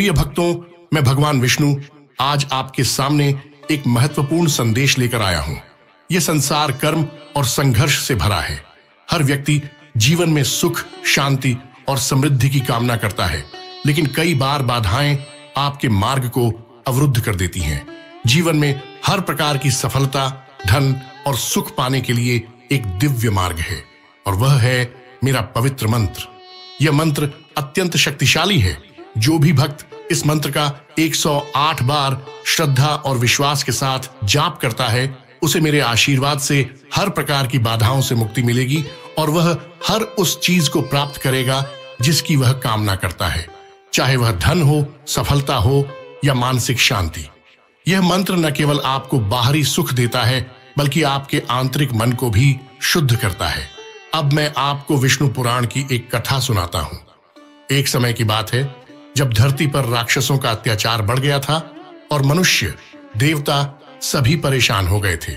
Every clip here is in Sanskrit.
प्रिय भक्तों, मैं भगवान विष्णु आज आपके सामने एक महत्वपूर्ण संदेश लेकर आया हूं। यह संसार कर्म और संघर्ष से भरा है। हर व्यक्ति जीवन में सुख, शांति और समृद्धि की कामना करता है, लेकिन कई बार बाधाएं आपके मार्ग को अवरुद्ध कर देती हैं। जीवन में हर प्रकार की सफलता, धन और सुख पाने के लिए एक दिव्य मार्ग है, और वह है मेरा पवित्र मंत्र। यह मंत्र अत्यंत शक्तिशाली है। जो भी भक्त इस मंत्र का 108 बार श्रद्धा और विश्वास के साथ जाप करता है, उसे मेरे आशीर्वाद से हर प्रकार की बाधाओं से मुक्ति मिलेगी और वह हर उस चीज को प्राप्त करेगा जिसकी वह कामना करता है, चाहे वह धन हो, सफलता हो या मानसिक शांति। यह मंत्र न केवल आपको बाहरी सुख देता है, बल्कि आपके आंतरिक मन को भी शुद्ध करता है। अब मैं आपको विष्णु पुराण की एक कथा सुनाता हूं। एक समय की बात है जब धरती पर राक्षसों का अत्याचार बढ़ गया था और मनुष्य, देवता सभी परेशान हो गए थे।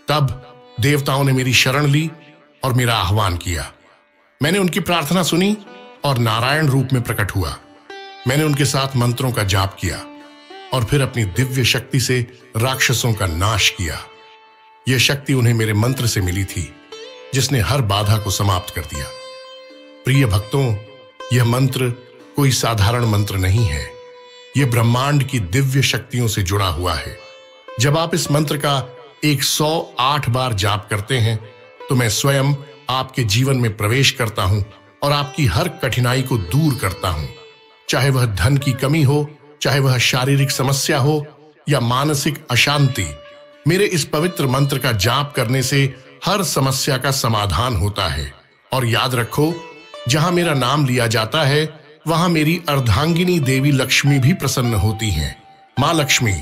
तब देवताओं ने मेरी शरण ली और मेरा आह्वान किया। मैंने उनकी प्रार्थना सुनी और नारायण रूप में प्रकट हुआ। मैंने उनके साथ मंत्रों का जाप किया और फिर अपनी दिव्य शक्ति से राक्षसों का नाश किया। यह शक्ति उन्हें मेरे मंत्र से मिली थी, जिसने हर बाधा को समाप्त कर दिया। प्रिय भक्तों, यह मंत्र कोई साधारण मंत्र नहीं है। यह ब्रह्मांड की दिव्य शक्तियों से जुड़ा हुआ है। जब आप इस मंत्र का 108 बार जाप करते हैं, तो मैं स्वयं आपके जीवन में प्रवेश करता हूं और आपकी हर कठिनाई को दूर करता हूं। चाहे वह धन की कमी हो, चाहे वह शारीरिक समस्या हो या मानसिक अशांति, मेरे इस पवित्र मंत्र का जाप करने से हर समस्या का समाधान होता है। और याद रखो, जहां मेरा नाम लिया जाता है, वहां मेरी अर्धांगिनी देवी लक्ष्मी भी प्रसन्न होती हैं। मां लक्ष्मी,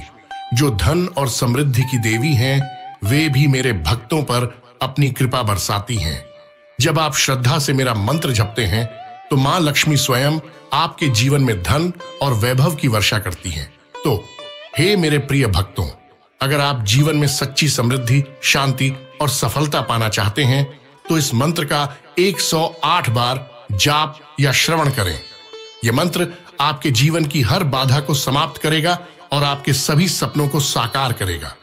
जो धन और समृद्धि की देवी हैं, वे भी मेरे भक्तों पर अपनी कृपा बरसाती हैं। जब आप श्रद्धा से मेरा मंत्र जपते हैं, तो मां लक्ष्मी स्वयं आपके जीवन में धन और वैभव की वर्षा करती हैं। तो हे मेरे प्रिय भक्तों, अगर आप जीवन में सच्ची समृद्धि, शांति और सफलता पाना चाहते हैं, तो इस मंत्र का 108 बार जाप या श्रवण करें। यह मंत्र आपके जीवन की हर बाधा को समाप्त करेगा और आपके सभी सपनों को साकार करेगा।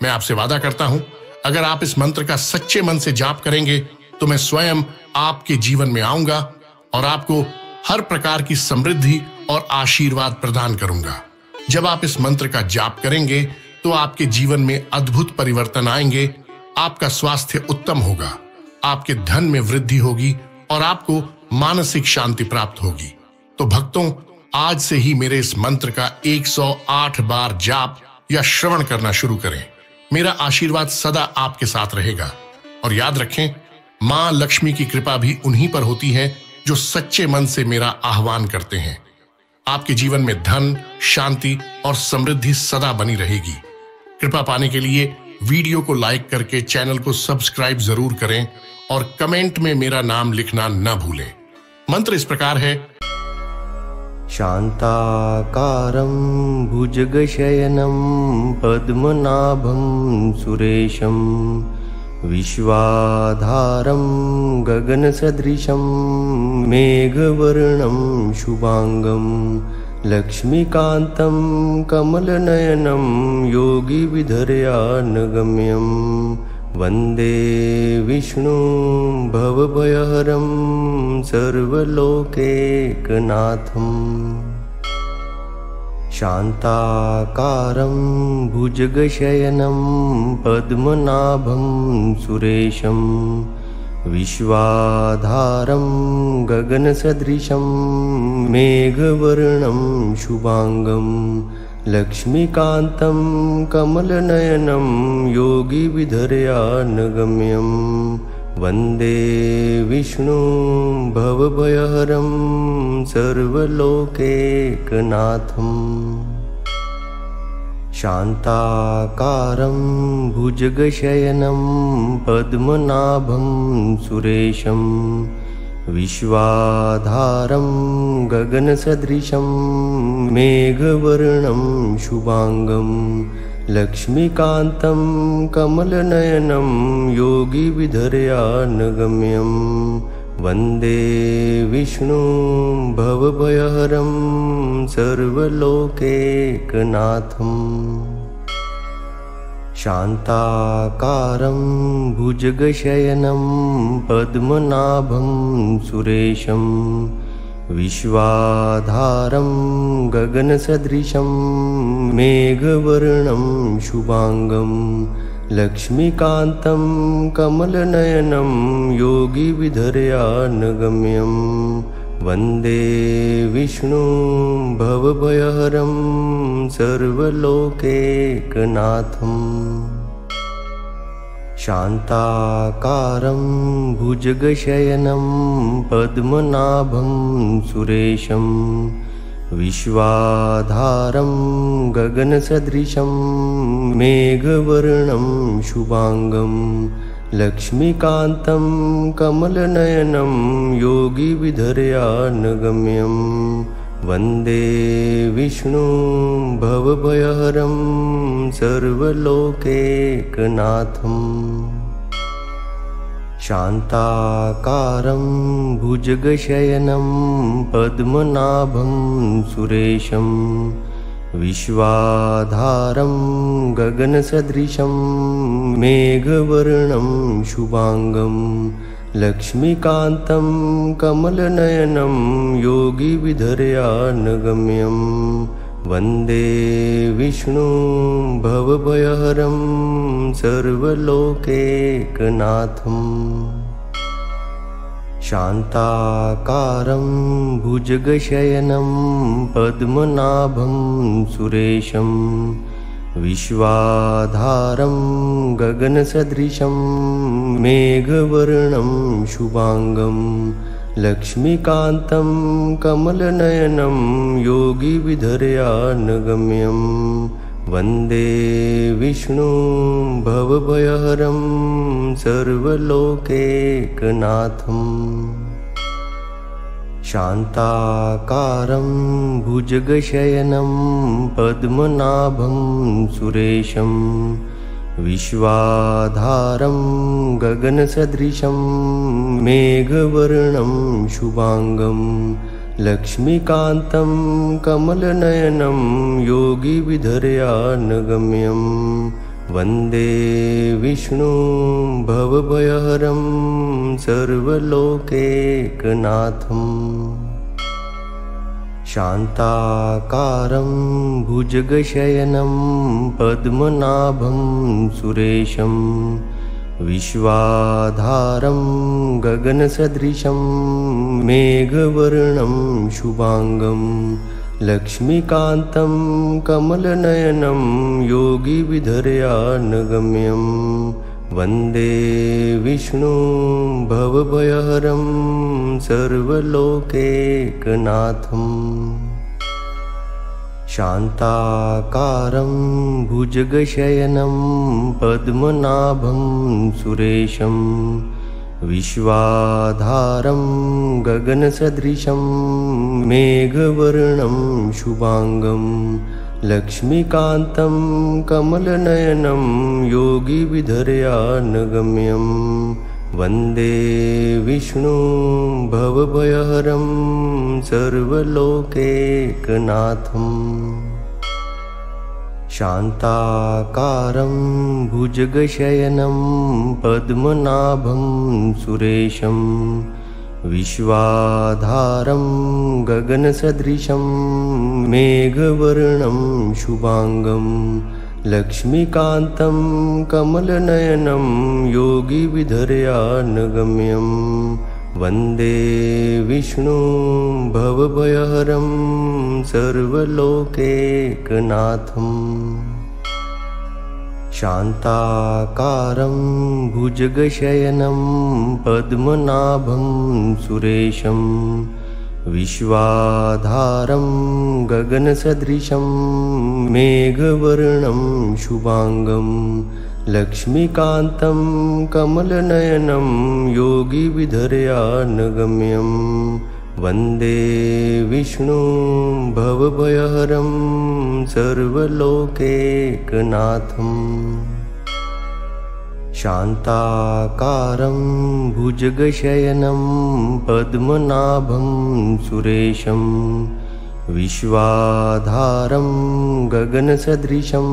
मैं आपसे वादा करता हूं, अगर आप इस मंत्र का सच्चे मन से जाप करेंगे, तो मैं स्वयं आपके जीवन में आऊंगा और आपको हर प्रकार की समृद्धि और आशीर्वाद प्रदान करूंगा। जब आप इस मंत्र का जाप करेंगे, तो आपके जीवन में अद्भुत परिवर्तन आएंगे। आपका स्वास्थ्य उत्तम होगा, आपके धन में वृद्धि होगी और आपको मानसिक शांति प्राप्त होगी। तो भक्तों, आज से ही मेरे इस मंत्र का 108 बार जाप या श्रवण करना शुरू करें। मेरा आशीर्वाद सदा आपके साथ रहेगा। और याद रखें, मां लक्ष्मी की कृपा भी उन्हीं पर होती है जो सच्चे मन से मेरा आह्वान करते हैं। आपके जीवन में धन, शांति और समृद्धि सदा बनी रहेगी। कृपा पाने के लिए वीडियो को लाइक करके चैनल को सब्सक्राइब जरूर करें और कमेंट में मेरा नाम लिखना न भूलें। मंत्र इस प्रकार है। शांताकारं भुजगशयनं पद्मनाभं सुरेशं विश्वाधारं गगनसदृशं मेघवर्णं शुभांगं लक्ष्मीकान्तं कमलनयनं योगिविधर्यानगम्यं वन्दे विष्णु भवभयहरं सर्वलोकैकनाथम्। शांताकारं भुजगशयनं पद्मनाभं सुरेशं विश्वाधारं गगनसदृशं मेघवर्णं शुभांगं लक्ष्मीकान्तं कमलनयनं योगिविधर्यानगम्यं वन्दे विष्णु भवभयहरं सर्वलोकैकनाथम्। शांताकारं भुजगशयनं पद्मनाभं सुरेशं विश्वाधारं गगनसदृशं मेघवर्णं शुभांगं लक्ष्मीकान्तं कमलनयनं योगिविधर्यानगम्यं वन्दे विष्णुं भवभयहरं सर्वलोकैकनाथम् शान्ताकारं भुजगशयनं पद्मनाभं सुरेशं विश्वाधारं गगनसदृशं मेघवर्णं शुभांगं लक्ष्मीकान्तं कमलनयनं योगिविधर्यानगम्यं वन्दे विष्णुं भवभयहरं सर्वलोकैकनाथम् शान्ताकारं भुजगशयनं पद्मनाभं सुरेशं विश्वाधारं गगनसदृशं मेघवर्णं शुभांगं लक्ष्मीकान्तं कमलनयनं योगिविधर्यानगम्यं वन्दे विष्णुं भवभयहरं सर्वलोकैकनाथम् शान्ताकारं भुजगशयनं पद्मनाभं सुरेशं विश्वाधारं गगनसदृशं मेघवर्णं शुभांगं लक्ष्मीकान्तं कमलनयनं योगिविधर्यानगम्यं वन्दे विष्णुं भवभयहरं सर्वलोकैकनाथम् शान्ताकारं भुजगशयनं पद्मनाभं सुरेशं विश्वाधारं गगनसदृशं मेघवर्णं शुभांगं लक्ष्मीकान्तं कमलनयनं योगिविधर्यानगम्यं वन्दे विष्णुं भवभयहरं सर्वलोकैकनाथम् शान्ताकारं भुजगशयनं पद्मनाभं सुरेशं विश्वाधारं गगनसदृशं मेघवर्णं शुभांगं लक्ष्मीकान्तं कमलनयनं योगिविधर्यानगम्यं वन्दे विष्णुं भवभयहरं सर्वलोकैकनाथम् शान्ताकारं भुजगशयनं पद्मनाभं सुरेशं विश्वाधारं गगनसदृशं मेघवर्णं शुभांगं लक्ष्मीकान्तं कमलनयनं योगिविधर्यानगम्यं वन्दे विष्णुं भवभयहरं सर्वलोकैकनाथम् शान्ताकारं भुजगशयनं पद्मनाभं सुरेशं विश्वाधारं गगनसदृशं मेघवर्णं शुभांगं लक्ष्मीकान्तं कमलनयनं योगिविधर्यानगम्यं वन्दे विष्णुं भवभयहरं सर्वलोकैकनाथम् शान्ताकारं भुजगशयनं पद्मनाभं सुरेशं विश्वाधारं गगनसदृशं मेघवर्णं शुभांगं लक्ष्मीकान्तं कमलनयनं योगिविधर्यानगम्यं वन्दे विष्णुं भवभयहरं सर्वलोकैकनाथम् शान्ताकारं भुजगशयनं पद्मनाभं सुरेशं विश्वाधारं गगनसदृशं मेघवर्णं शुभांगं लक्ष्मीकान्तं कमलनयनं योगिविधर्यानगम्यं वन्दे विष्णुं भवभयहरं सर्वलोकैकनाथम् शान्ताकारं भुजगशयनं पद्मनाभं सुरेशं विश्वाधारं गगनसदृशं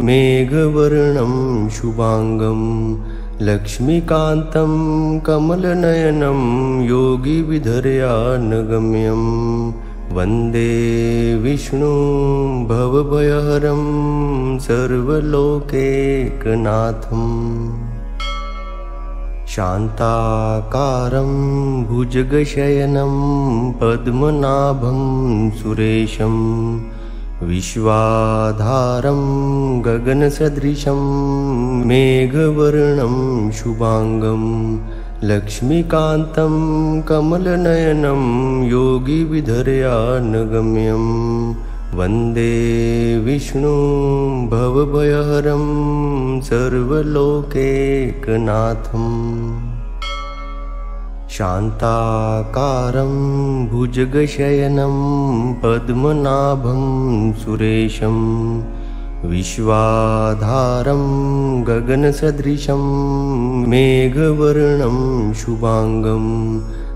मेघवर्णं शुभांगं लक्ष्मीकान्तं कमलनयनं योगिविधर्यानगम्यं वन्दे विष्णुं भवभयहरं सर्वलोकैकनाथं। शान्ताकारं भुजगशयनं पद्मनाभं सुरेशं विश्वाधारं गगनसदृशं मेघवर्णं शुभांगं लक्ष्मीकान्तं कमलनयनं योगिविधर्यानगम्यं वन्दे विष्णुं भवभयहरं सर्वलोकैकनाथं। शान्ताकारं भुजगशयनं पद्मनाभं सुरेशं विश्वाधारं गगनसदृशं मेघवर्णं शुभांगं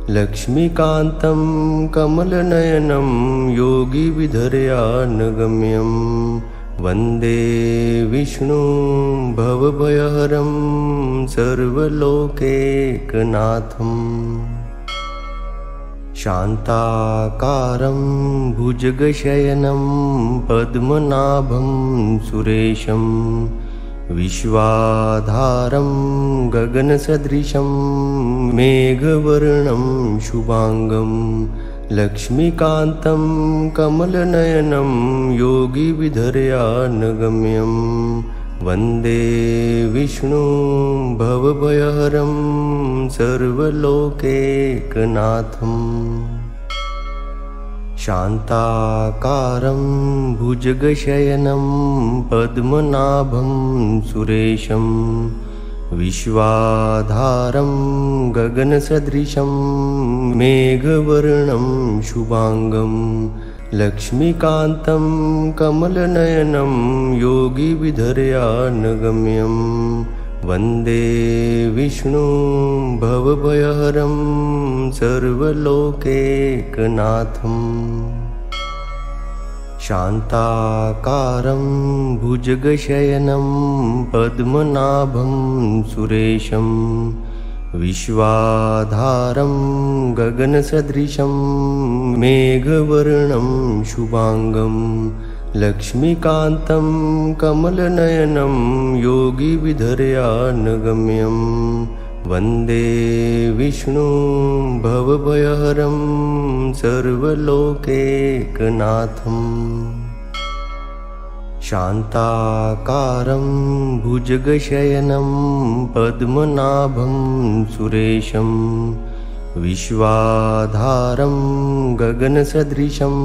लक्ष्मीकान्तं कमलनयनं योगिविधर्यानगम्यं वन्दे विष्णुं भवभयहरं सर्वलोकैकनाथं। शान्ताकारं भुजगशयनं पद्मनाभं सुरेशं विश्वाधारं गगनसदृशं मेघवर्णं शुभांगं लक्ष्मीकान्तं कमलनयनं योगिविधर्यानगम्यं वन्दे विष्णुं भवभयहरं सर्वलोकैकनाथं। शान्ताकारं भुजगशयनं पद्मनाभं सुरेशं विश्वाधारं गगनसदृशं मेघवर्णं शुभांगं लक्ष्मीकान्तं कमलनयनं योगिविधर्यानगम्यं वन्दे विष्णुं भवभयहरं सर्वलोकैकनाथं। शान्ताकारं भुजगशयनं पद्मनाभं सुरेशं विश्वाधारं गगनसदृशं मेघवर्णं शुभांगं लक्ष्मीकान्तं कमलनयनं योगिविधर्यानगम्यं वन्दे विष्णुं भवभयहरं सर्वलोकैकनाथं। शान्ताकारं भुजगशयनं पद्मनाभं सुरेशं विश्वाधारं गगनसदृशं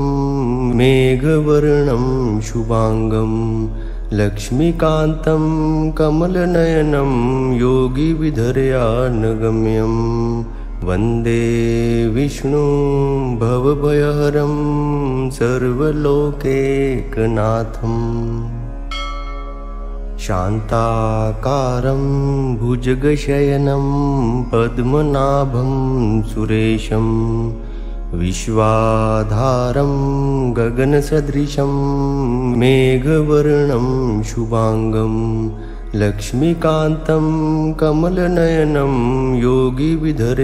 मेघवर्णं शुभांगं लक्ष्मीकान्तं कमलनयनं योगिविधर्यानगम्यं वन्दे विष्णुं भवभयहरं सर्वलोकैकनाथं। शान्ताकारं भुजगशयनं पद्मनाभं सुरेशं विश्वाधारं गगनसदृशं मेघवर्णं शुभांगं लक्ष्मीकान्तं कमलनयनं योगिविधर्यानगम्यं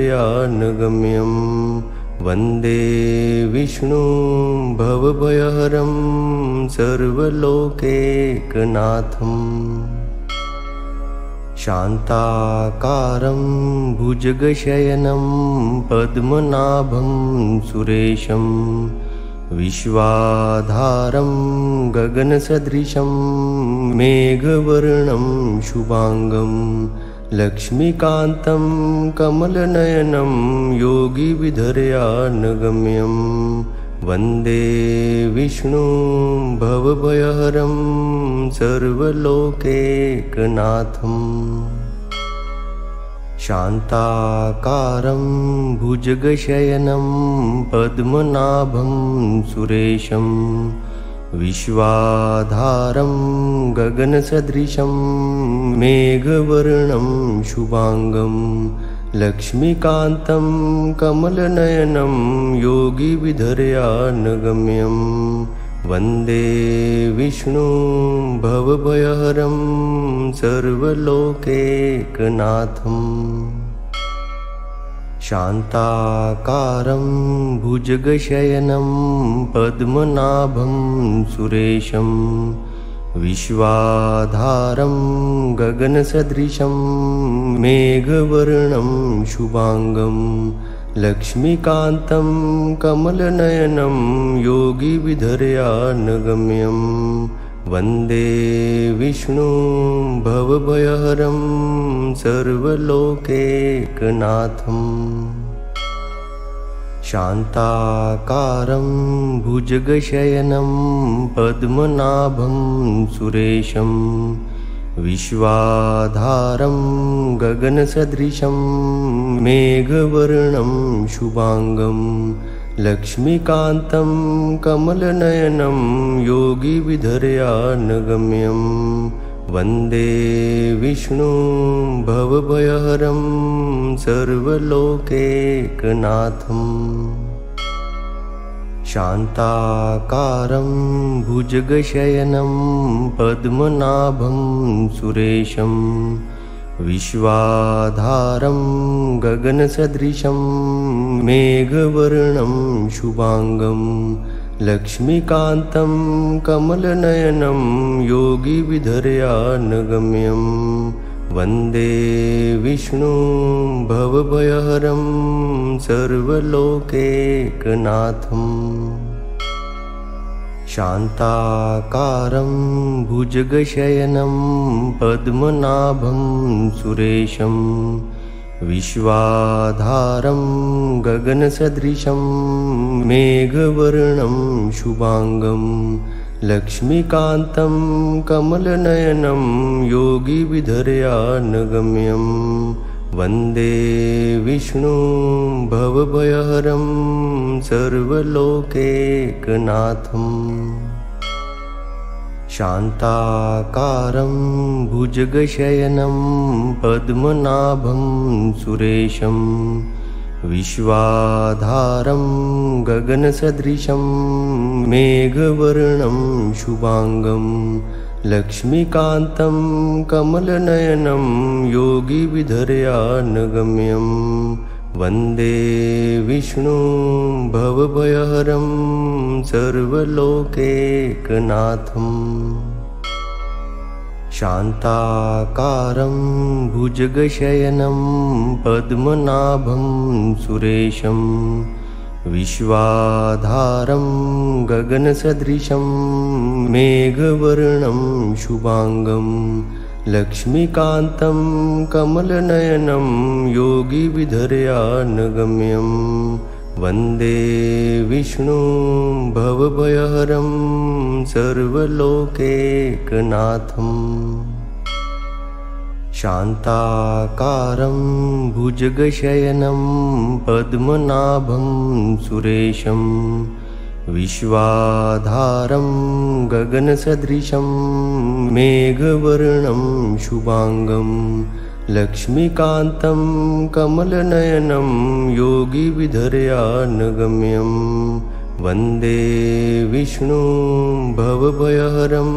वन्दे विष्णुं भवभयहरं सर्वलोकैकनाथं। शान्ताकारं भुजगशयनं पद्मनाभं सुरेशं विश्वाधारं गगनसदृशं मेघवर्णं शुभांगं लक्ष्मीकान्तं कमलनयनं योगिविधर्यानगम्यं वन्दे विष्णुं भवभयहरं सर्वलोकैकनाथं। शान्ताकारं भुजगशयनं पद्मनाभं सुरेशं विश्वाधारं गगनसदृशं मेघवर्णं शुभांगं लक्ष्मीकान्तं कमलनयनं योगिविधर्यानगम्यं वन्दे विष्णुं भवभयहरं सर्वलोकैकनाथम् शान्ताकारं भुजगशयनं पद्मनाभं सुरेशं विश्वाधारं गगनसदृशं मेघवर्णं शुभांगं लक्ष्मीकान्तं कमलनयनं योगिविधर्यानगम्यं वन्दे विष्णुं भवभयहरं सर्वलोकैकनाथम् शान्ताकारं भुजगशयनं पद्मनाभं सुरेशं विश्वाधारं गगनसदृशं मेघवर्णं शुभांगं लक्ष्मीकान्तं कमलनयनं योगिविधर्यानगम्यं वन्दे विष्णुं भवभयहरं सर्वलोकैकनाथम् शान्ताकारं भुजगशयनं पद्मनाभं सुरेशं विश्वाधारं गगनसदृशं मेघवर्णं शुभांगं लक्ष्मीकान्तं कमलनयनं योगिविधर्यानगम्यं वन्दे विष्णुं भवभयहरं सर्वलोकैकनाथम् शान्ताकारं भुजगशयनं पद्मनाभं सुरेशं विश्वाधारं गगनसदृशं मेघवर्णं शुभांगं लक्ष्मीकान्तं कमलनयनं योगिविधर्यानगम्यं वन्दे विष्णुं भवभयहरं सर्वलोकैकनाथम् शान्ताकारं भुजगशयनं पद्मनाभं सुरेशं विश्वाधारं गगनसदृशं मेघवर्णं शुभांगं लक्ष्मीकान्तं कमलनयनं योगिविधर्यानगम्यं वन्दे विष्णुं भवभयहरं सर्वलोकैकनाथम् शान्ताकारं भुजगशयनं पद्मनाभं सुरेशं विश्वाधारं गगनसदृशं मेघवर्णं शुभांगं लक्ष्मीकान्तं कमलनयनं योगिविधर्यानगम्यं वन्दे विष्णुं भवभयहरं सर्वलोकैकनाथम् शान्ताकारं भुजगशयनं पद्मनाभं सुरेशं विश्वाधारं गगनसदृशं मेघवर्णं शुभांगं लक्ष्मीकान्तं कमलनयनं योगिविधर्यानगम्यं वन्दे विष्णुं भवभयहरं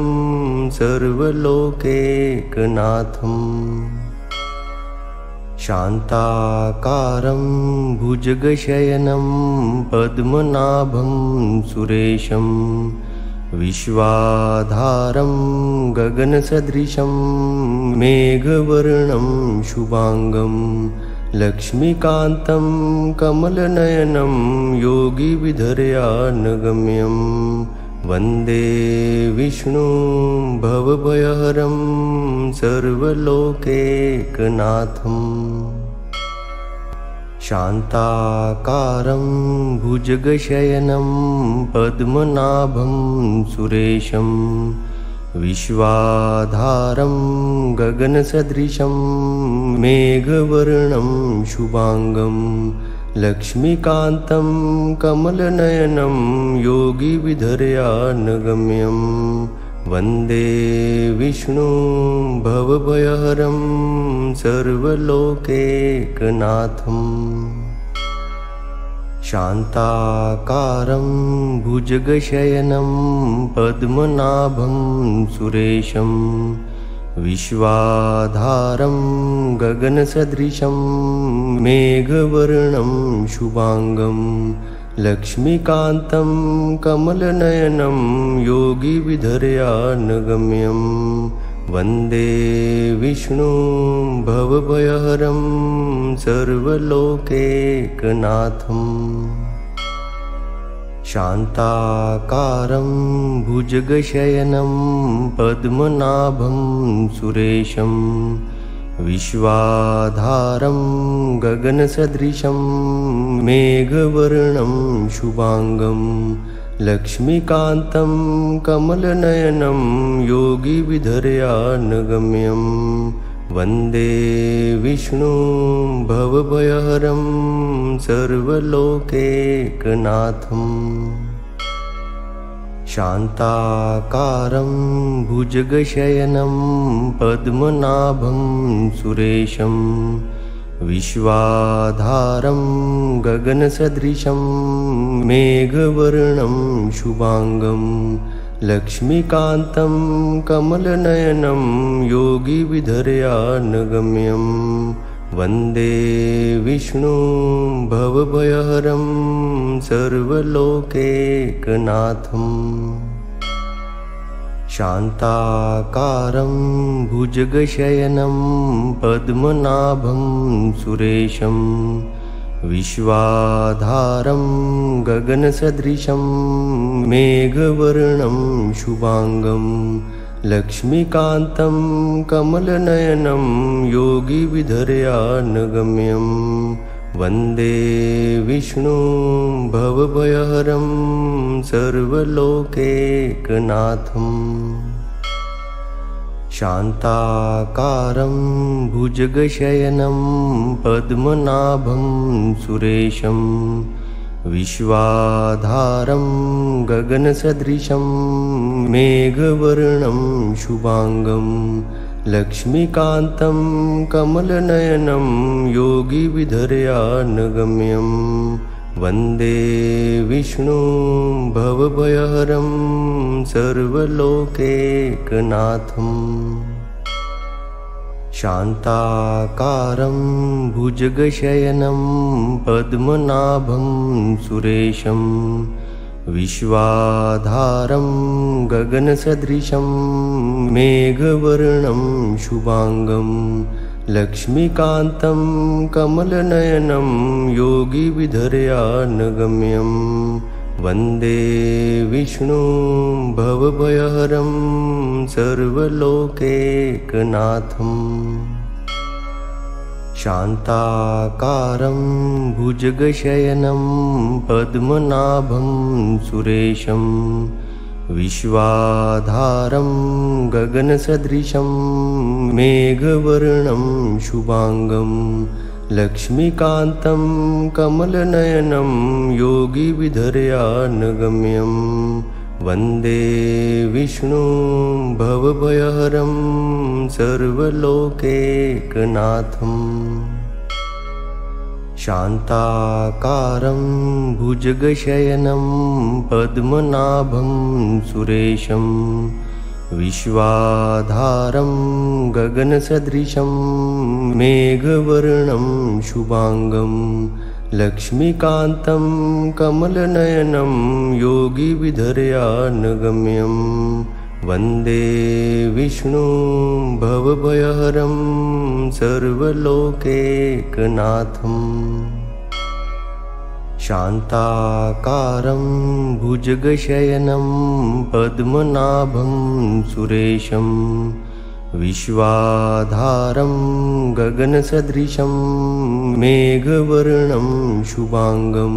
सर्वलोकैकनाथम् शान्ताकारं भुजगशयनं पद्मनाभं सुरेशं विश्वाधारं गगनसदृशं मेघवर्णं शुभांगं लक्ष्मीकान्तं कमलनयनं योगिविधर्यानगम्यं वन्दे विष्णुं भवभयहरं सर्वलोकैकनाथम् शान्ताकारं भुजगशयनं पद्मनाभं सुरेशं विश्वाधारं गगनसदृशं मेघवर्णं शुभांगं लक्ष्मीकान्तं कमलनयनं योगिविधर्यानगम्यं वन्दे विष्णुं भवभयहरं सर्वलोकैकनाथम् शान्ताकारं भुजगशयनं पद्मनाभं सुरेशं विश्वाधारं गगनसदृशं मेघवर्णं शुभांगं लक्ष्मीकान्तं कमलनयनं योगिविधर्यानगम्यं वन्दे विष्णुं भवभयहरं सर्वलोकैकनाथम् शान्ताकारं भुजगशयनं पद्मनाभं सुरेशं विश्वाधारं गगनसदृशं मेघवर्णं शुभांगं लक्ष्मीकान्तं कमलनयनं योगिविधर्यानगम्यं वन्दे विष्णुं भवभयहरं सर्वलोकैकनाथम् शान्ताकारं भुजगशयनं पद्मनाभं सुरेशं विश्वाधारं गगनसदृशं मेघवर्णं शुभांगं लक्ष्मीकान्तं कमलनयनं योगिविधर्यानगम्यं वन्दे विष्णुं भवभयहरं सर्वलोकैकनाथम् शान्ताकारं भुजगशयनं पद्मनाभं सुरेशं विश्वाधारं गगनसदृशं मेघवर्णं शुभांगं लक्ष्मीकान्तं कमलनयनं योगिविधर्यानगम्यं वन्दे विष्णुं भवभयहरं सर्वलोकैकनाथम् शान्ताकारं भुजगशयनं पद्मनाभं सुरेशं विश्वाधारं गगनसदृशं मेघवर्णं शुभांगं लक्ष्मीकान्तं कमलनयनं योगिविधर्यानगम्यं वन्दे विष्णुं भवभयहरं सर्वलोकैकनाथम् शान्ताकारं भुजगशयनं पद्मनाभं सुरेशं विश्वाधारं गगनसदृशं मेघवर्णं शुभांगं लक्ष्मीकान्तं कमलनयनं योगिविधर्यानगम्यं वन्दे विष्णुं भवभयहरं सर्वलोकैकनाथम् शान्ताकारं भुजगशयनं पद्मनाभं सुरेशं विश्वाधारं गगनसदृशं मेघवर्णं शुभांगं लक्ष्मीकान्तं कमलनयनं योगिविधर्यानगम्यं वन्दे विष्णुं भवभयहरं सर्वलोकैकनाथम् शान्ताकारं भुजगशयनं पद्मनाभं सुरेशं विश्वाधारं गगनसदृशं मेघवर्णं शुभांगं लक्ष्मीकान्तं कमलनयनं योगिविधर्यानगम्यं वन्दे विष्णुं भवभयहरं सर्वलोकैकनाथम् शान्ताकारं भुजगशयनं पद्मनाभं सुरेशं विश्वाधारं गगनसदृशं मेघवर्णं शुभांगं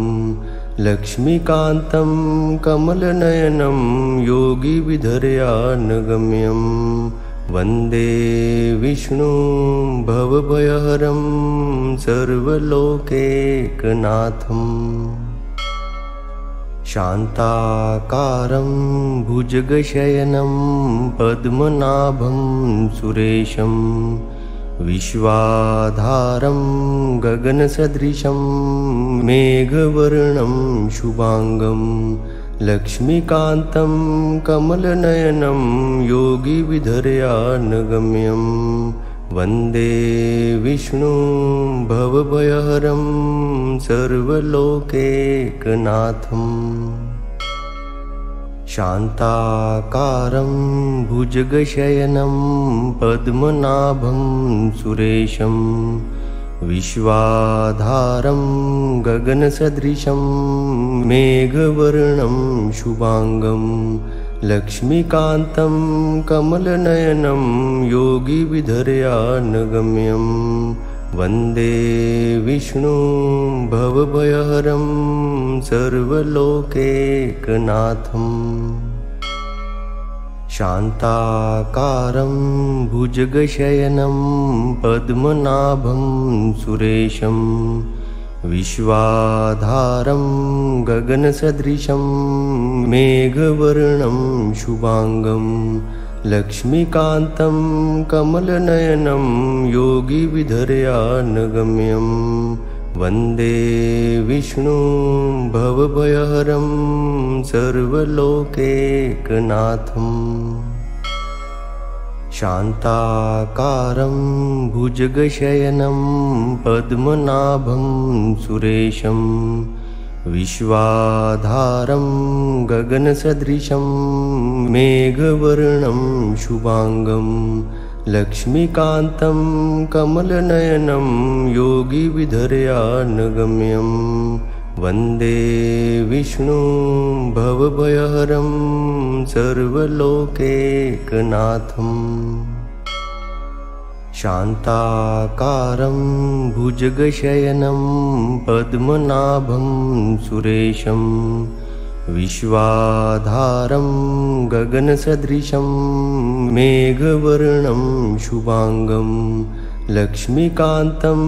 लक्ष्मीकान्तं कमलनयनं योगिविधर्यानगम्यं वन्दे विष्णुं भवभयहरं सर्वलोकैकनाथम् शान्ताकारं भुजगशयनं पद्मनाभं सुरेशं विश्वाधारं गगनसदृशं मेघवर्णं शुभांगं लक्ष्मीकान्तं कमलनयनं योगिविधर्यानगम्यं वन्दे विष्णुं भवभयहरं सर्वलोकैकनाथम् शान्ताकारं भुजगशयनं पद्मनाभं सुरेशं विश्वाधारं गगनसदृशं मेघवर्णं शुभांगं लक्ष्मीकान्तं कमलनयनं योगिविधर्यानगम्यं वन्दे विष्णुं भवभयहरं सर्वलोकैकनाथम् शान्ताकारं भुजगशयनं पद्मनाभं सुरेशं विश्वाधारं गगनसदृशं मेघवर्णं शुभांगं लक्ष्मीकान्तं कमलनयनं योगिविधर्यानगम्यं वन्दे विष्णुं भवभयहरं सर्वलोकैकनाथम् शान्ताकारं भुजगशयनं पद्मनाभं सुरेशं विश्वाधारं गगनसदृशं मेघवर्णं शुभांगं लक्ष्मीकान्तं कमलनयनं योगिविधर्यानगम्यं वन्दे विष्णुं भवभयहरं सर्वलोकैकनाथम् शान्ताकारं भुजगशयनं पद्मनाभं सुरेशं विश्वाधारं गगनसदृशं मेघवर्णं शुभांगं लक्ष्मीकान्तं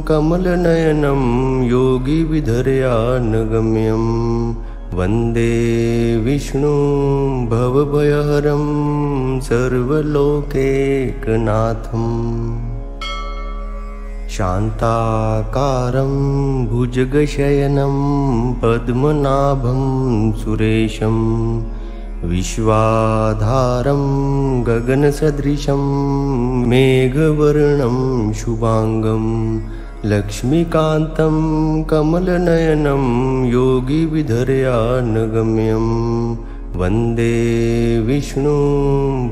कमलनयनं योगिविधर्यानगम्यं वन्दे विष्णुं भवभयहरं सर्वलोकैकनाथम् शान्ताकारं भुजगशयनं पद्मनाभं सुरेशं विश्वाधारं गगनसदृशं मेघवर्णं शुभांगं लक्ष्मीकान्तं कमलनयनं योगिविधर्यानगम्यं वन्दे विष्णुं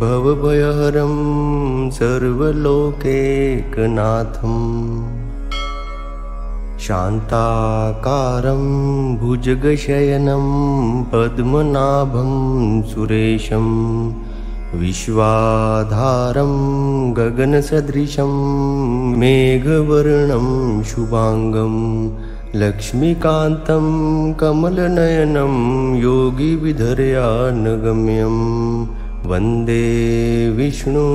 भवभयहरं सर्वलोकैकनाथम् शान्ताकारं भुजगशयनं पद्मनाभं सुरेशं विश्वाधारं गगनसदृशं मेघवर्णं शुभांगं लक्ष्मीकान्तं कमलनयनं योगिविधर्यानगम्यं वन्दे विष्णुं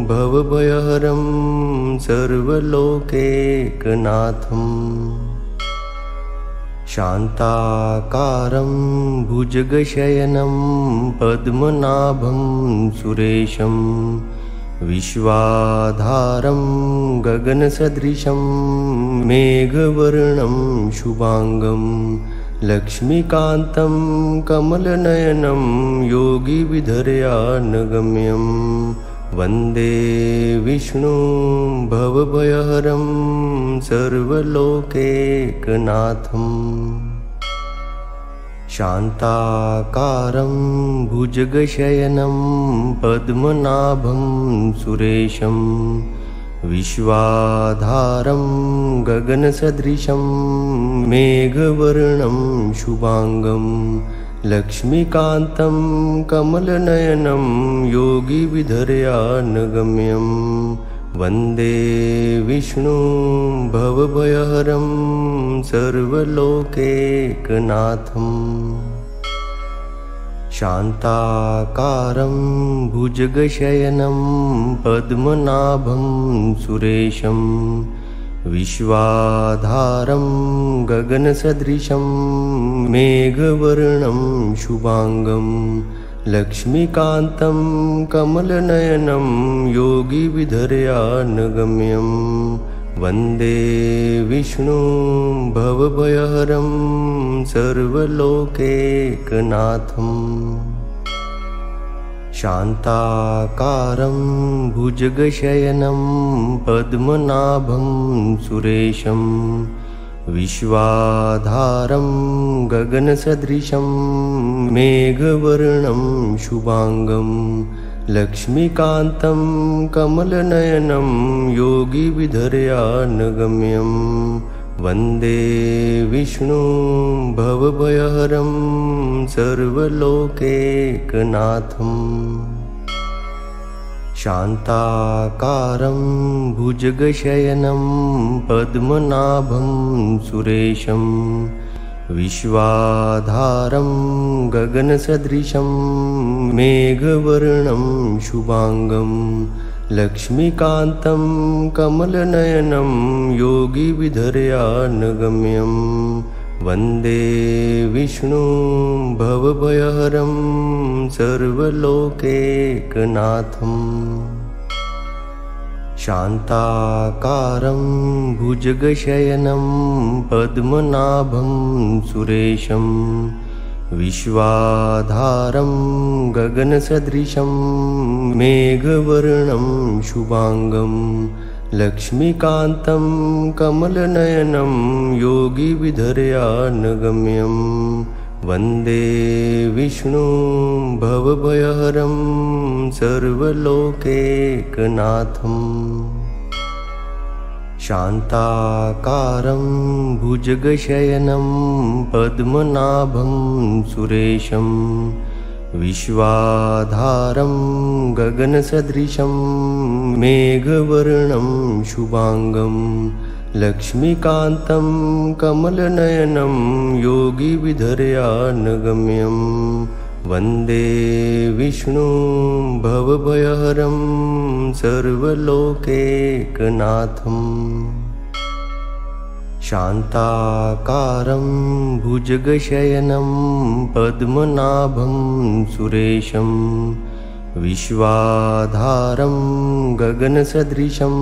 भवभयहरं सर्वलोकैकनाथम् शान्ताकारं भुजगशयनं पद्मनाभं सुरेशं विश्वाधारं गगनसदृशं मेघवर्णं शुभांगं लक्ष्मीकान्तं कमलनयनं योगिविधर्यानगम्यं वन्दे विष्णुं भवभयहरं सर्वलोकैकनाथम् शान्ताकारं भुजगशयनं पद्मनाभं सुरेशं विश्वाधारं गगनसदृशं मेघवर्णं शुभांगं लक्ष्मीकान्तं कमलनयनं योगिविधर्यानगम्यं वन्दे विष्णुं भवभयहरं सर्वलोकैकनाथम् शान्ताकारं भुजगशयनं पद्मनाभं सुरेशं विश्वाधारं गगनसदृशं मेघवर्णं शुभांगं लक्ष्मीकान्तं कमलनयनं योगिविधर्यानगम्यं वन्दे विष्णुं भवभयहरं सर्वलोकैकनाथम् शान्ताकारं भुजगशयनं पद्मनाभं सुरेशं विश्वाधारं गगनसदृशं मेघवर्णं शुभांगं लक्ष्मीकान्तं कमलनयनं योगिविधर्यानगम्यं वन्दे विष्णुं भवभयहरं सर्वलोकैकनाथम् शान्ताकारं भुजगशयनं पद्मनाभं सुरेशं विश्वाधारं गगनसदृशं मेघवर्णं शुभांगं लक्ष्मीकान्तं कमलनयनं योगिविधर्यानगम्यं वन्दे विष्णुं भवभयहरं सर्वलोकैकनाथम् शान्ताकारं भुजगशयनं पद्मनाभं सुरेशं विश्वाधारं गगनसदृशं मेघवर्णं शुभांगं लक्ष्मीकान्तं कमलनयनं योगिविधर्यानगम्यं वन्दे विष्णुं भवभयहरं सर्वलोकैकनाथम् शान्ताकारं भुजगशयनं पद्मनाभं सुरेशं विश्वाधारं गगनसदृशं मेघवर्णं शुभांगं लक्ष्मीकान्तं कमलनयनं योगिविधर्यानगम्यं वन्दे विष्णुं भवभयहरं सर्वलोकैकनाथम् शान्ताकारं भुजगशयनं पद्मनाभं सुरेशं विश्वाधारं गगनसदृशं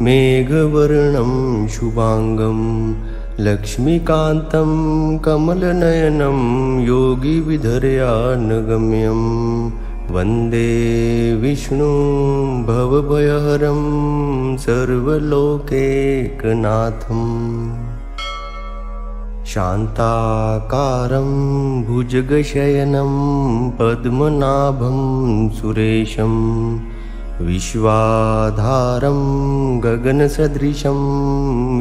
मेघवर्णं शुभांगं लक्ष्मीकान्तं कमलनयनं योगिविधर्यानगम्यं वन्दे विष्णुं भवभयहरं सर्वलोकैकनाथम् शान्ताकारं भुजगशयनं पद्मनाभं सुरेशं विश्वाधारं गगनसदृशं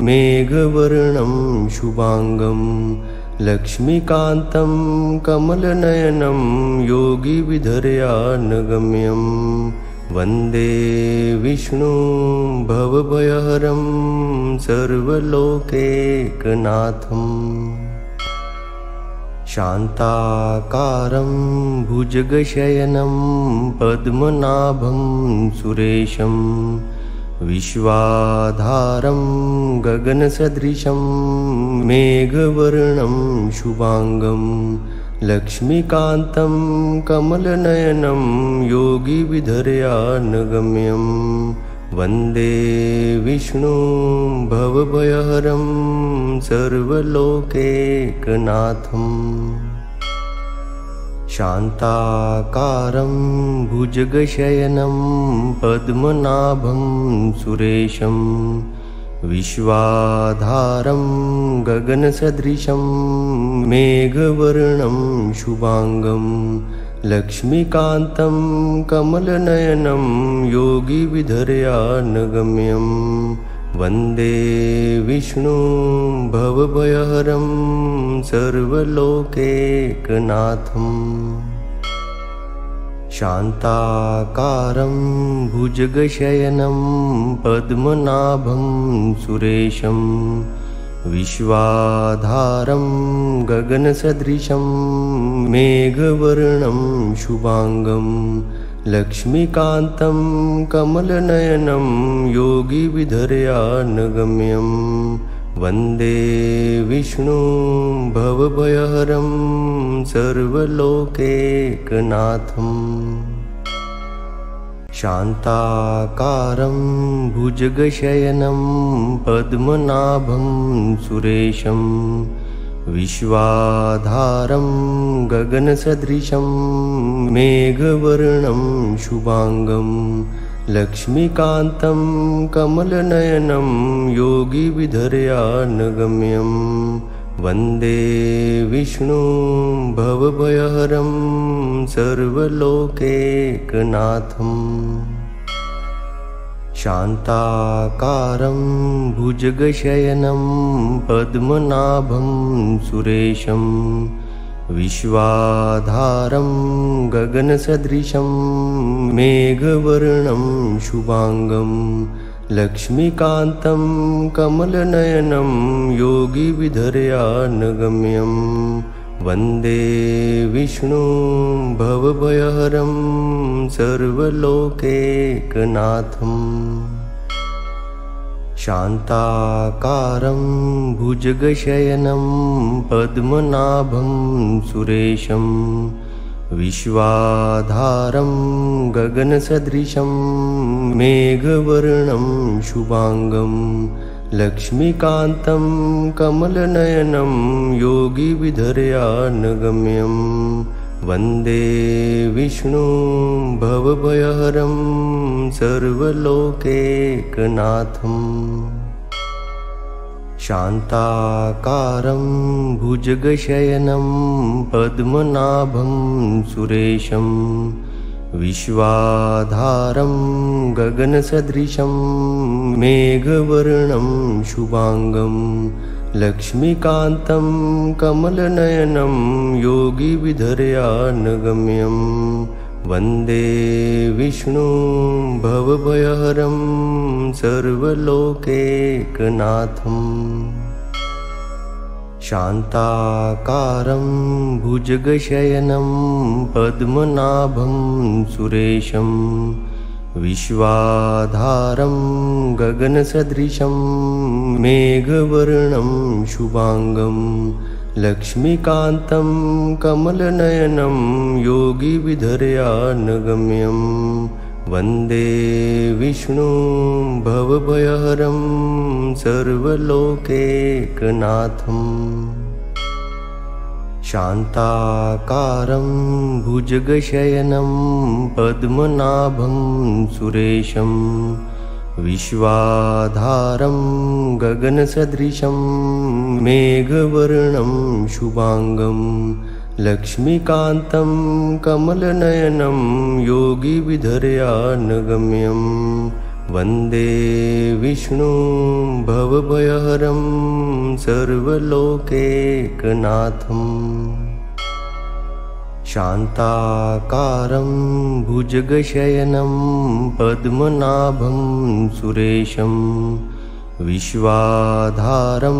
मेघवर्णं शुभांगं लक्ष्मीकान्तं कमलनयनं योगिविधर्यानगम्यं वन्दे विष्णुं भवभयहरं सर्वलोकैकनाथम् शान्ताकारं भुजगशयनं पद्मनाभं सुरेशं विश्वाधारं गगनसदृशं मेघवर्णं शुभांगं लक्ष्मीकान्तं कमलनयनं योगिविधर्यानगम्यं वन्दे विष्णुं भवभयहरं सर्वलोकैकनाथम् शान्ताकारं भुजगशयनं पद्मनाभं सुरेशं विश्वाधारं गगनसदृशं मेघवर्णं शुभांगं लक्ष्मीकान्तं कमलनयनं योगिविधर्यानगम्यं वन्दे विष्णुं भवभयहरं सर्वलोकैकनाथम् शान्ताकारं भुजगशयनं पद्मनाभं सुरेशं विश्वाधारं गगनसदृशं मेघवर्णं शुभांगं लक्ष्मीकान्तं कमलनयनं योगिविधर्यानगम्यं वन्दे विष्णुं भवभयहरं सर्वलोकैकनाथम् शान्ताकारं भुजगशयनं पद्मनाभं सुरेशं विश्वाधारं गगनसदृशं मेघवर्णं शुभांगं लक्ष्मीकान्तं कमलनयनं योगिविधर्यानगम्यं वन्दे विष्णुं भवभयहरं सर्वलोकैकनाथम् शान्ताकारं भुजगशयनं पद्मनाभं सुरेशं विश्वाधारं गगनसदृशं मेघवर्णं शुभांगं लक्ष्मीकान्तं कमलनयनं योगिविधर्यानगम्यं वन्दे विष्णुं भवभयहरं सर्वलोकैकनाथम् शान्ताकारं भुजगशयनं पद्मनाभं सुरेशं विश्वाधारं गगनसदृशं मेघवर्णं शुभांगं लक्ष्मीकान्तं कमलनयनं योगिविधर्यानगम्यं वन्दे विष्णुं भवभयहरं सर्वलोकैकनाथम् शान्ताकारं भुजगशयनं पद्मनाभं सुरेशं विश्वाधारं गगनसदृशं मेघवर्णं शुभांगं लक्ष्मीकान्तं कमलनयनं योगिविधर्यानगम्यं वन्दे विष्णुं भवभयहरं सर्वलोकैकनाथम् शान्ताकारं भुजगशयनं पद्मनाभं सुरेशं विश्वाधारं गगनसदृशं मेघवर्णं शुभांगं लक्ष्मीकान्तं कमलनयनं योगिविधर्यानगम्यं वन्दे विष्णुं भवभयहरं सर्वलोकैकनाथम् शान्ताकारं भुजगशयनं पद्मनाभं सुरेशं विश्वाधारं गगनसदृशं मेघवर्णं शुभांगं लक्ष्मीकान्तं कमलनयनं योगिविधर्यानगम्यं वन्दे विष्णुं भवभयहरं सर्वलोकैकनाथम् शान्ताकारं भुजगशयनं पद्मनाभं सुरेशं विश्वाधारं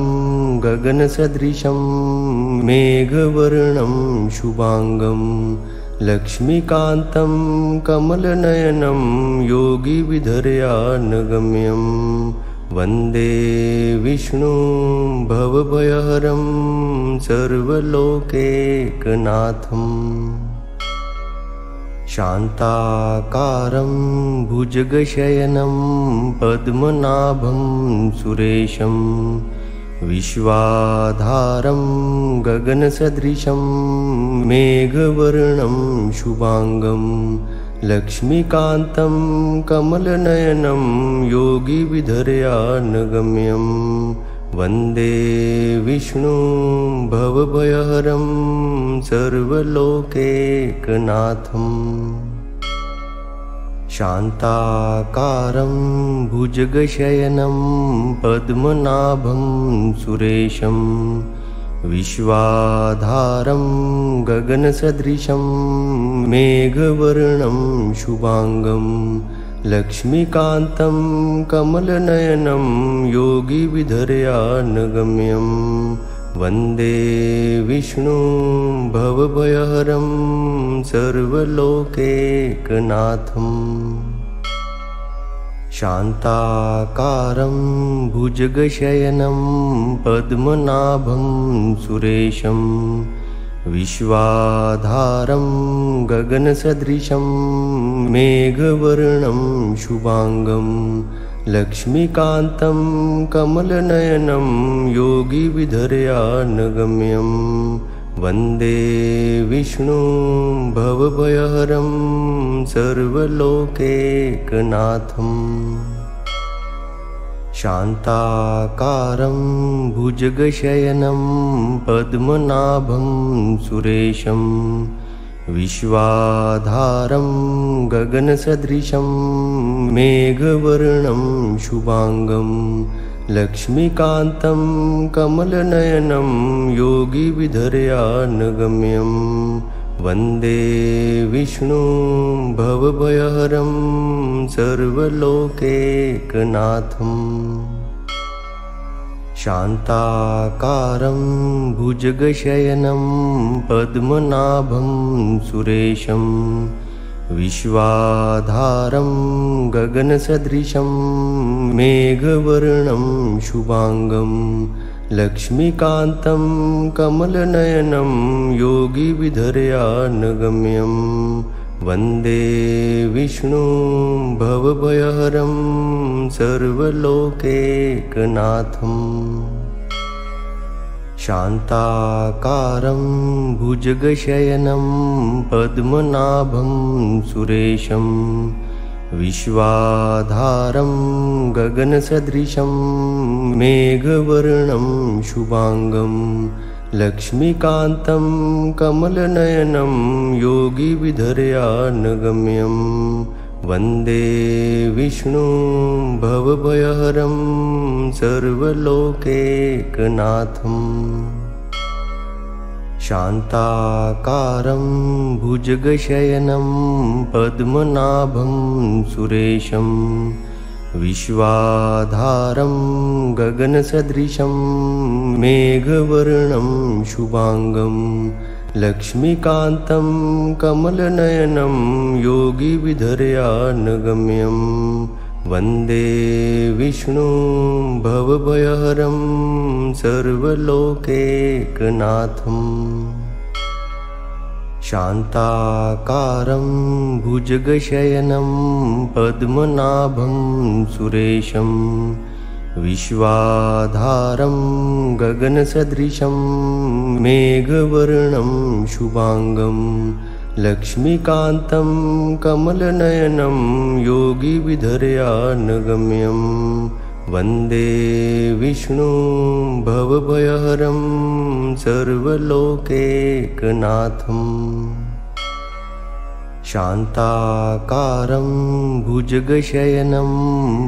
गगनसदृशं मेघवर्णं शुभांगं लक्ष्मीकान्तं कमलनयनं योगिविधर्यानगम्यं वन्दे विष्णुं भवभयहरं सर्वलोकैकनाथम् शान्ताकारं भुजगशयनं पद्मनाभं सुरेशं विश्वाधारं गगनसदृशं मेघवर्णं शुभांगं लक्ष्मीकान्तं कमलनयनं योगिविधर्यानगम्यं वन्दे विष्णुं भवभयहरं सर्वलोकैकनाथम् शान्ताकारं भुजगशयनं पद्मनाभं सुरेशं विश्वाधारं गगनसदृशं मेघवर्णं शुभांगं लक्ष्मीकान्तं कमलनयनं योगिविधर्यानगम्यं वन्दे विष्णुं भवभयहरं सर्वलोकैकनाथम्। शान्ताकारं भुजगशयनं पद्मनाभं सुरेशं विश्वाधारं गगनसदृशं मेघवर्णं शुभांगं लक्ष्मीकान्तं कमलनयनं योगिविधर्यानगम्यं वन्दे विष्णुं भवभयहरं सर्वलोकैकनाथम्। शान्ताकारं भुजगशयनं पद्मनाभं सुरेशं विश्वाधारं गगनसदृशं मेघवर्णं शुभांगं लक्ष्मीकान्तं कमलनयनं योगिविधर्यानगम्यं वन्दे विष्णुं भवभयहरं सर्वलोकैकनाथम्। शान्ताकारं भुजगशयनं पद्मनाभं सुरेशं विश्वाधारं गगनसदृशं मेघवर्णं शुभांगं लक्ष्मीकान्तं कमलनयनं योगिविधर्यानगम्यं वन्दे विष्णुं भवभयहरं सर्वलोकैकनाथम्। शान्ताकारं भुजगशयनं पद्मनाभं सुरेशं विश्वाधारं गगनसदृशं मेघवर्णं शुभांगं लक्ष्मीकान्तं कमलनयनं योगिविधर्यानगम्यं वन्दे विष्णुं भवभयहरं सर्वलोकैकनाथम्। शान्ताकारं भुजगशयनं पद्मनाभं सुरेशं विश्वाधारं गगनसदृशं मेघवर्णं शुभांगं लक्ष्मीकान्तं कमलनयनं योगिविधर्यानगम्यं वन्दे विष्णुं भवभयहरं सर्वलोकैकनाथम्। शान्ताकारं भुजगशयनं पद्मनाभं सुरेशं विश्वाधारं गगनसदृशं मेघवर्णं शुभांगं लक्ष्मीकान्तं कमलनयनं योगिविधर्यानगम्यं वन्दे विष्णुं भवभयहरं सर्वलोकैकनाथम्। शान्ताकारं भुजगशयनं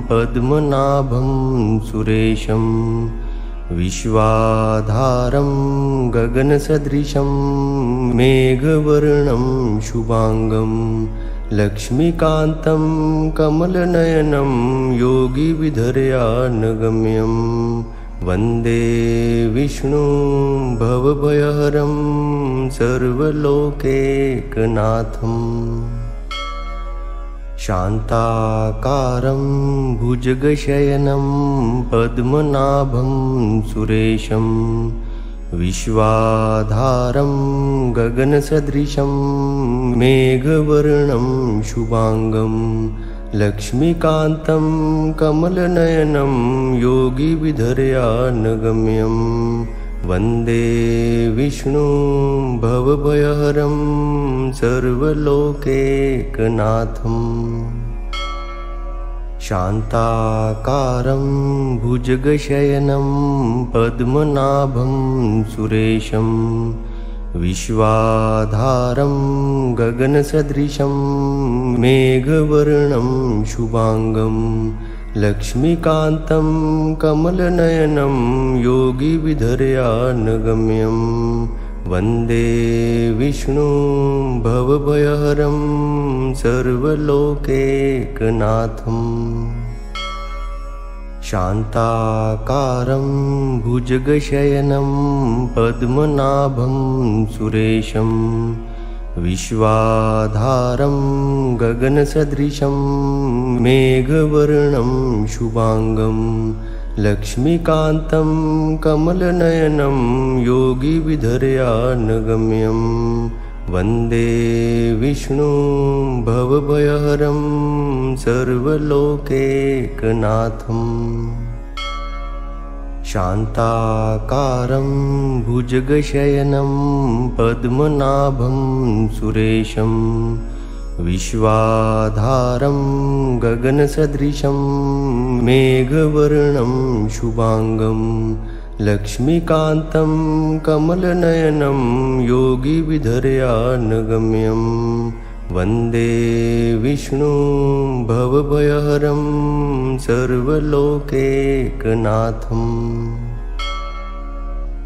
पद्मनाभं सुरेशं विश्वाधारं गगनसदृशं मेघवर्णं शुभांगं लक्ष्मीकान्तं कमलनयनं योगिविधर्यानगम्यं वन्दे विष्णुं भवभयहरं सर्वलोकैकनाथम्। शान्ताकारं भुजगशयनं पद्मनाभं सुरेशं विश्वाधारं गगनसदृशं मेघवर्णं शुभांगं लक्ष्मीकान्तं कमलनयनं योगिविधर्यानगम्यं वन्दे विष्णुं भवभयहरं सर्वलोकैकनाथम्। शान्ताकारं भुजगशयनं पद्मनाभं सुरेशं विश्वाधारं गगनसदृशं मेघवर्णं शुभांगं लक्ष्मीकान्तं कमलनयनं योगिविधर्यानगम्यं वन्दे विष्णुं भवभयहरं सर्वलोकैकनाथम् शान्ताकारं भुजगशयनं पद्मनाभं सुरेशं विश्वाधारं गगनसदृशं मेघवर्णं शुभांगं लक्ष्मीकान्तं कमलनयनं योगिविधर्यानगम्यं वन्दे विष्णुं भवभयहरं सर्वलोकैकनाथम् शान्ताकारं भुजगशयनं पद्मनाभं सुरेशं विश्वाधारं गगनसदृशं मेघवर्णं शुभांगं लक्ष्मीकान्तं कमलनयनं योगिविधर्यानगम्यं वन्दे विष्णुं भवभयहरं सर्वलोकैकनाथम्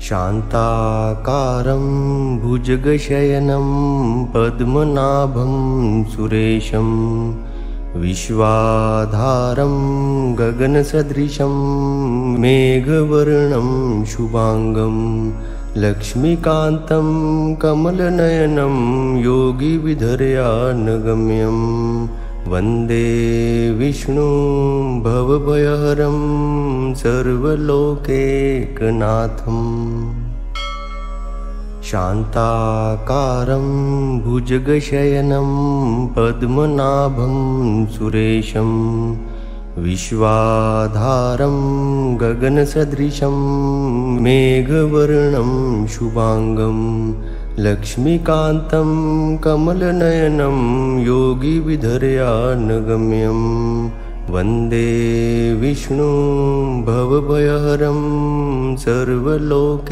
शान्ताकारं भुजगशयनं पद्मनाभं सुरेशं विश्वाधारं गगनसदृशं मेघवर्णं शुभांगं लक्ष्मीकान्तं कमलनयनं योगिविधर्यानगम्यं वन्दे विष्णुं भवभयहरं सर्वलोकैकनाथम् शान्ताकारं भुजगशयनं पद्मनाभं सुरेशं विश्वाधारं गगनसदृशं मेघवर्णं शुभांगं लक्ष्मीकान्तं कमलनयनं योगिविधर्यानगम्यं वन्दे विष्णुं भवभयहरं सर्वलोकैकनाथम्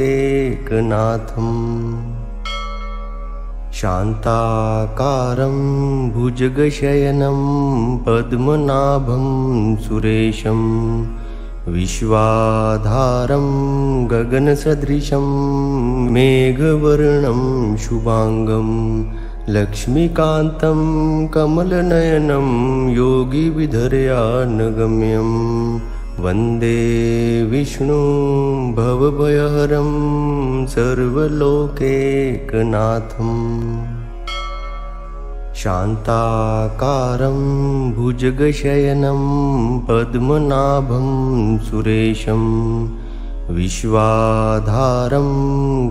शान्ताकारं भुजगशयनं पद्मनाभं सुरेशं विश्वाधारं गगनसदृशं मेघवर्णं शुभांगं लक्ष्मीकान्तं कमलनयनं योगिविधर्यानगम्यं वन्दे विष्णुं भवभयहरं सर्वलोकैकनाथम् शान्ताकारं भुजगशयनं पद्मनाभं सुरेशं विश्वाधारं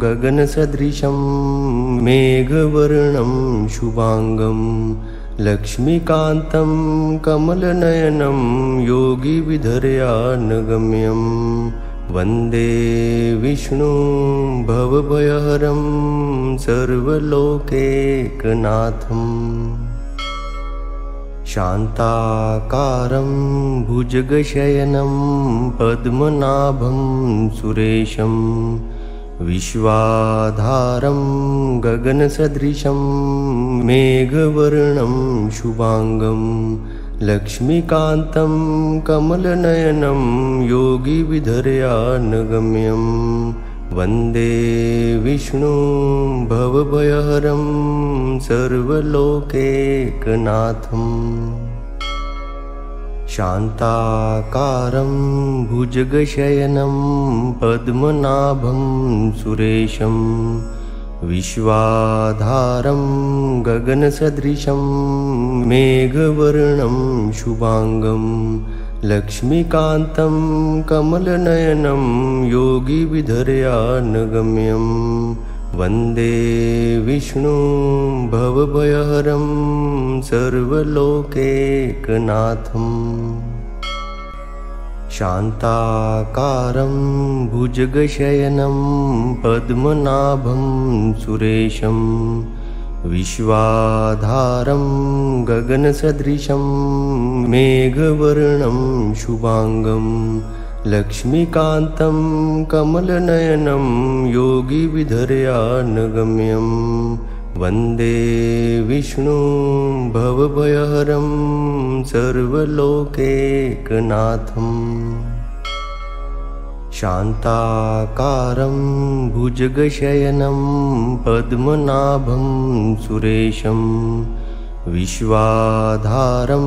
गगनसदृशं मेघवर्णं शुभांगं लक्ष्मीकान्तं कमलनयनं योगिविधर्यानगम्यं वन्दे विष्णुं भवभयहरं सर्वलोकैकनाथम् शान्ताकारं भुजगशयनं पद्मनाभं सुरेशं विश्वाधारं गगनसदृशं मेघवर्णं शुभांगं लक्ष्मीकान्तं कमलनयनं योगिविधर्यानगम्यं वन्दे विष्णुं भवभयहरं सर्वलोकैकनाथम् शान्ताकारं भुजगशयनं पद्मनाभं सुरेशं विश्वाधारं गगनसदृशं मेघवर्णं शुभांगं लक्ष्मीकान्तं कमलनयनं योगिविधर्यानगम्यं वन्दे विष्णुं भवभयहरं सर्वलोकैकनाथम् शान्ताकारं भुजगशयनं पद्मनाभं सुरेशं विश्वाधारं गगनसदृशं मेघवर्णं शुभांगं लक्ष्मीकान्तं कमलनयनं योगिविधर्यानगम्यं वन्दे विष्णुं भवभयहरं सर्वलोकैकनाथम् शान्ताकारं भुजगशयनं पद्मनाभं सुरेशं विश्वाधारं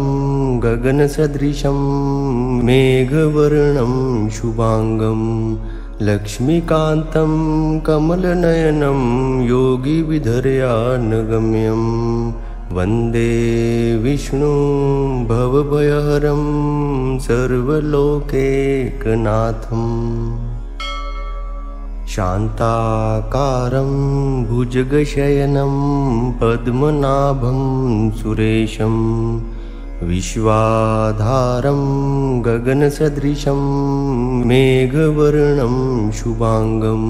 गगनसदृशं मेघवर्णं शुभांगं लक्ष्मीकान्तं कमलनयनं योगिविधर्यानगम्यं वन्दे विष्णुं भवभयहरं सर्वलोकैकनाथम् शान्ताकारं भुजगशयनं पद्मनाभं सुरेशं विश्वाधारं गगनसदृशं मेघवर्णं शुभांगं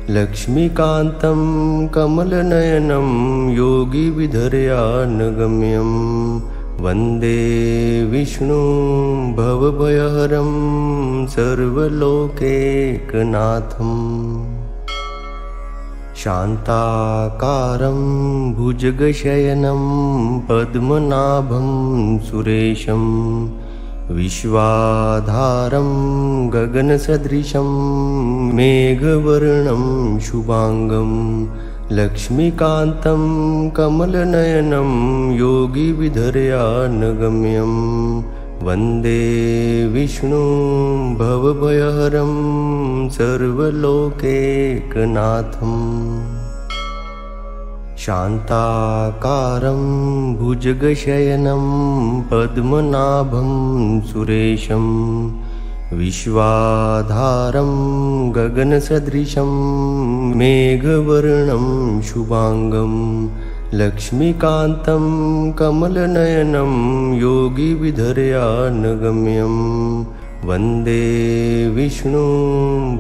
लक्ष्मीकान्तं कमलनयनं योगिविधर्यानगम्यं वन्दे विष्णुं भवभयहरं सर्वलोकैकनाथम् शान्ताकारं भुजगशयनं पद्मनाभं सुरेशं विश्वाधारं गगनसदृशं मेघवर्णं शुभांगं लक्ष्मीकान्तं कमलनयनं योगिविधर्यानगम्यं वन्दे विष्णुं भवभयहरं सर्वलोकैकनाथम् शान्ताकारं भुजगशयनं पद्मनाभं सुरेशं विश्वाधारं गगनसदृशं मेघवर्णं शुभांगं लक्ष्मीकान्तं कमलनयनं योगिविधर्यानगम्यं वन्दे विष्णुं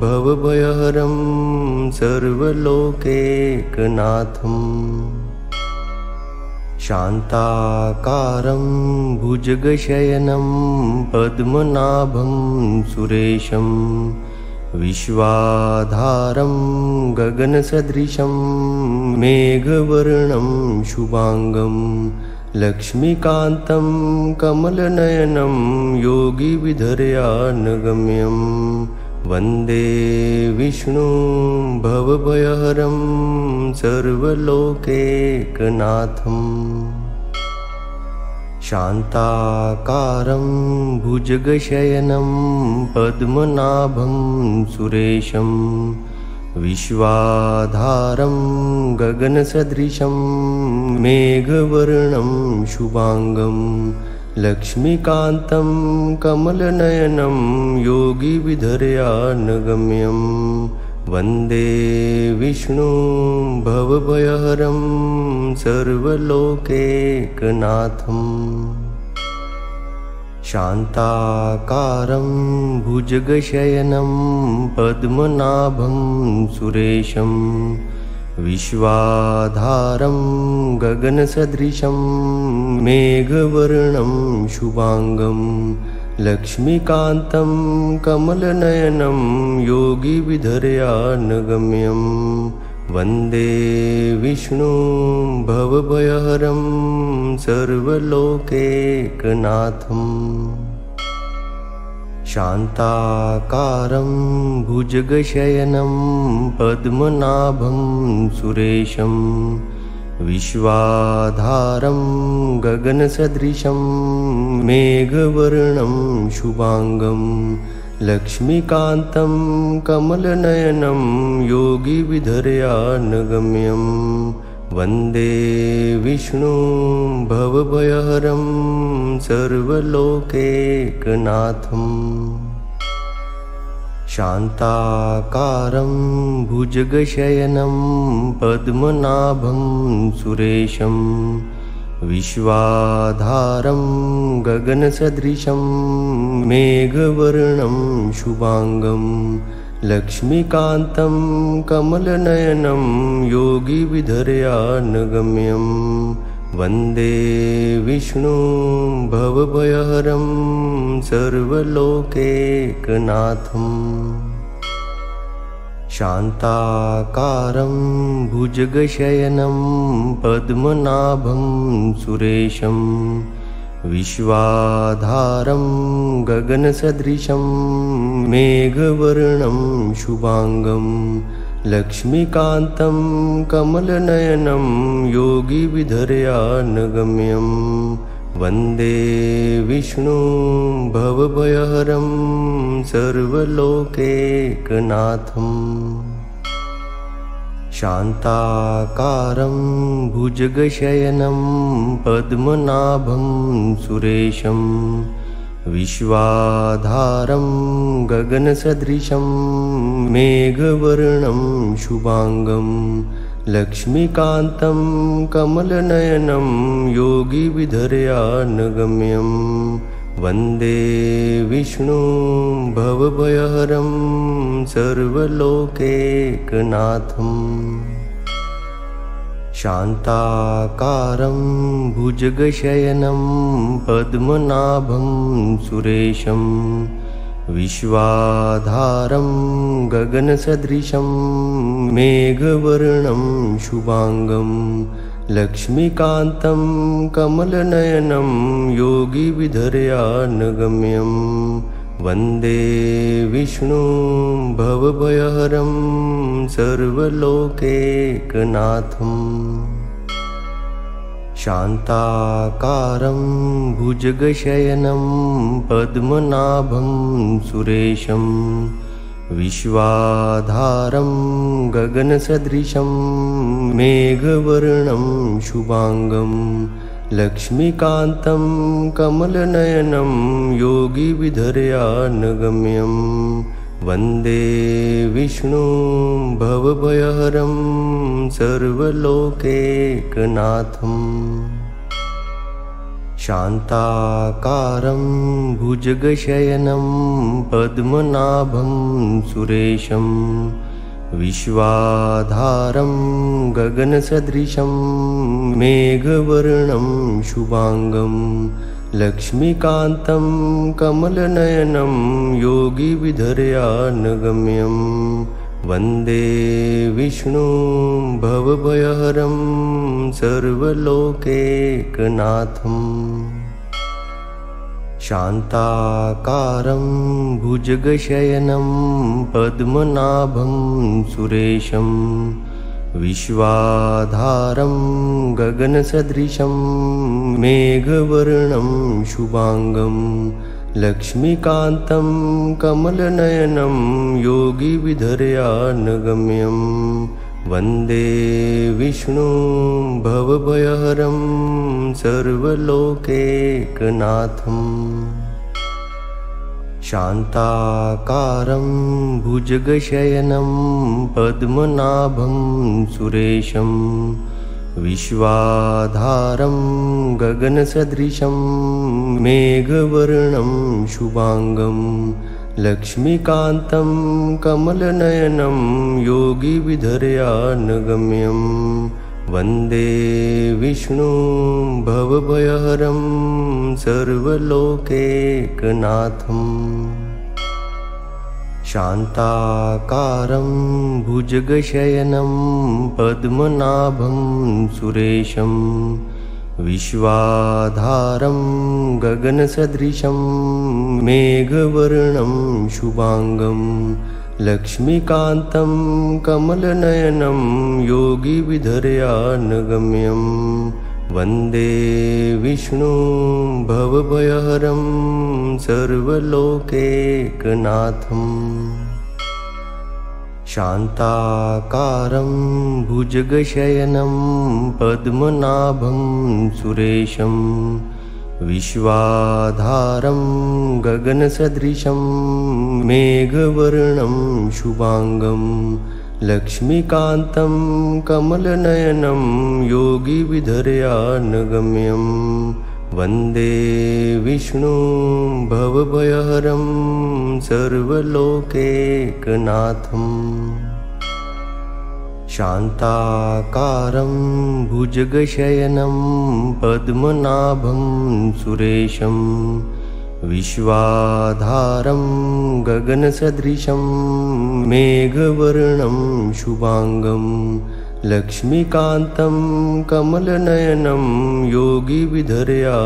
भवभयहरं सर्वलोकैकनाथम् शान्ताकारं भुजगशयनं पद्मनाभं सुरेशं विश्वाधारं गगनसदृशं मेघवर्णं शुभांगं लक्ष्मीकान्तं कमलनयनं योगिविधर्यानगम्यं वन्दे विष्णुं भवभयहरं सर्वलोकैकनाथम् शान्ताकारं भुजगशयनं पद्मनाभं सुरेशं विश्वाधारं गगनसदृशं मेघवर्णं शुभांगं लक्ष्मीकान्तं कमलनयनं योगिविधर्यानगम्यं वन्दे विष्णुं भवभयहरं सर्वलोकैकनाथम् शान्ताकारं भुजगशयनं पद्मनाभं सुरेशं विश्वाधारं गगनसदृशं मेघवर्णं शुभांगं लक्ष्मीकान्तं कमलनयनं योगिविधर्यानगम्यं वन्दे विष्णुं भवभयहरं सर्वलोकैकनाथम् शान्ताकारं भुजगशयनं पद्मनाभं सुरेशं विश्वाधारं गगनसदृशं मेघवर्णं शुभांगं लक्ष्मीकान्तं कमलनयनं योगिविधर्यानगम्यं वन्दे विष्णुं भवभयहरं सर्वलोकैकनाथम् शान्ताकारं भुजगशयनं पद्मनाभं सुरेशं विश्वाधारं गगनसदृशं मेघवर्णं शुभांगं लक्ष्मीकान्तं कमलनयनं योगिविधर्यानगम्यं वन्दे विष्णुं भवभयहरं सर्वलोकैकनाथम् शान्ताकारं भुजगशयनं पद्मनाभं सुरेशं विश्वाधारं गगनसदृशं मेघवर्णं शुभांगं लक्ष्मीकान्तं कमलनयनं योगिविधर्यानगम्यं वन्दे विष्णुं भवभयहरं सर्वलोकैकनाथम्। शान्ताकारं भुजगशयनं पद्मनाभं सुरेशं विश्वाधारं गगनसदृशं मेघवर्णं शुभांगं लक्ष्मीकान्तं कमलनयनं योगिविधर्यानगम्यं वन्दे विष्णुं भवभयहरं सर्वलोकैकनाथम्। शान्ताकारं भुजगशयनं पद्मनाभं सुरेशं विश्वाधारं गगनसदृशं मेघवर्णं शुभांगं लक्ष्मीकान्तं कमलनयनं योगिविधर्यानगम्यं वन्दे विष्णुं भवभयहरं सर्वलोकैकनाथम्। शान्ताकारं भुजगशयनं पद्मनाभं सुरेशं विश्वाधारं गगनसदृशं मेघवर्णं शुभांगं लक्ष्मीकान्तं कमलनयनं योगिविधर्यानगम्यं वन्दे विष्णुं भवभयहरं सर्वलोकैकनाथम्। शान्ताकारं भुजगशयनं पद्मनाभं सुरेशं विश्वाधारं गगनसदृशं मेघवर्णं शुभांगं लक्ष्मीकान्तं कमलनयनं योगिविधर्यानगम्यं वन्दे विष्णुं भवभयहरं सर्वलोकैकनाथम्। शान्ताकारं भुजगशयनं पद्मनाभं सुरेशं विश्वाधारं गगनसदृशं मेघवर्णं शुभांगं लक्ष्मीकान्तं कमलनयनं योगिविधर्यानगम्यं वन्दे विष्णुं भवभयहरं सर्वलोकैकनाथम्। शान्ताकारं भुजगशयनं पद्मनाभं सुरेशं विश्वाधारं गगनसदृशं मेघवर्णं शुभांगं लक्ष्मीकान्तं कमलनयनं योगिविधर्यानगम्यं वन्दे विष्णुं भवभयहरं सर्वलोकैकनाथम्। शान्ताकारं भुजगशयनं पद्मनाभं सुरेशं विश्वाधारं गगनसदृशं मेघवर्णं शुभांगं लक्ष्मीकान्तं कमलनयनं योगिविधर्यानगम्यं वन्दे विष्णुं भवभयहरं सर्वलोकैकनाथम्। शान्ताकारं भुजगशयनं पद्मनाभं सुरेशं विश्वाधारं गगनसदृशं मेघवर्णं शुभांगं लक्ष्मीकान्तं कमलनयनं योगिविधर्यानगम्यं वन्दे विष्णुं भवभयहरं सर्वलोकैकनाथम्। शान्ताकारं भुजगशयनं पद्मनाभं सुरेशं विश्वाधारं गगनसदृशं मेघवर्णं शुभांगं लक्ष्मीकान्तं कमलनयनं योगिविधर्या